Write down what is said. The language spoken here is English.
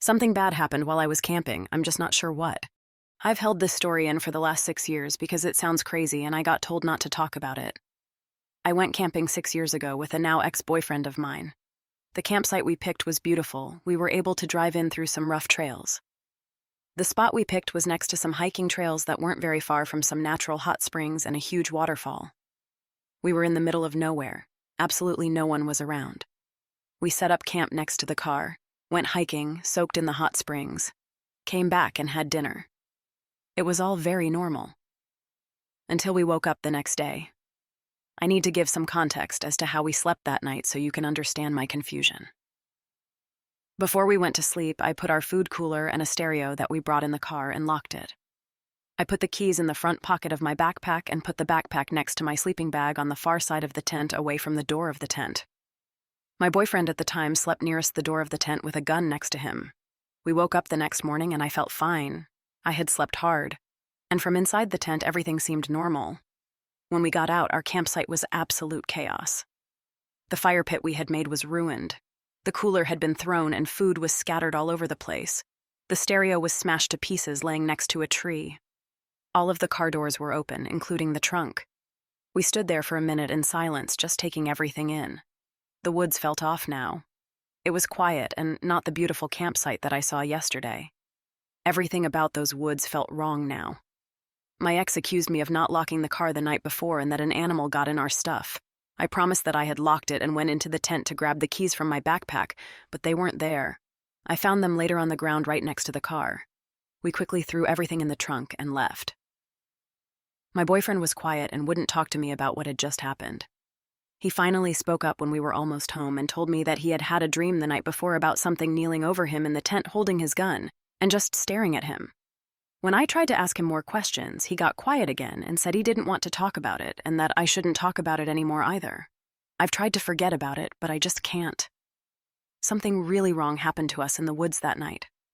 Something bad happened while I was camping, I'm just not sure what. I've held this story in for the last 6 years because it sounds crazy and I got told not to talk about it. I went camping 6 years ago with a now ex-boyfriend of mine. The campsite we picked was beautiful. We were able to drive in through some rough trails. The spot we picked was next to some hiking trails that weren't very far from some natural hot springs and a huge waterfall. We were in the middle of nowhere. Absolutely no one was around. We set up camp next to the car, went hiking, soaked in the hot springs, came back and had dinner. It was all very normal. Until we woke up the next day. I need to give some context as to how we slept that night so you can understand my confusion. Before we went to sleep, I put our food cooler and a stereo that we brought in the car and locked it. I put the keys in the front pocket of my backpack and put the backpack next to my sleeping bag on the far side of the tent away from the door of the tent. My boyfriend at the time slept nearest the door of the tent with a gun next to him. We woke up the next morning and I felt fine. I had slept hard. And from inside the tent, everything seemed normal. When we got out, our campsite was absolute chaos. The fire pit we had made was ruined. The cooler had been thrown and food was scattered all over the place. The stereo was smashed to pieces laying next to a tree. All of the car doors were open, including the trunk. We stood there for a minute in silence, just taking everything in. The woods felt off now. It was quiet and not the beautiful campsite that I saw yesterday. Everything about those woods felt wrong now. My ex accused me of not locking the car the night before and that an animal got in our stuff. I promised that I had locked it and went into the tent to grab the keys from my backpack, but they weren't there. I found them later on the ground right next to the car. We quickly threw everything in the trunk and left. My boyfriend was quiet and wouldn't talk to me about what had just happened. He finally spoke up when we were almost home and told me that he had had a dream the night before about something kneeling over him in the tent holding his gun and just staring at him. When I tried to ask him more questions, he got quiet again and said he didn't want to talk about it and that I shouldn't talk about it anymore either. I've tried to forget about it, but I just can't. Something really wrong happened to us in the woods that night.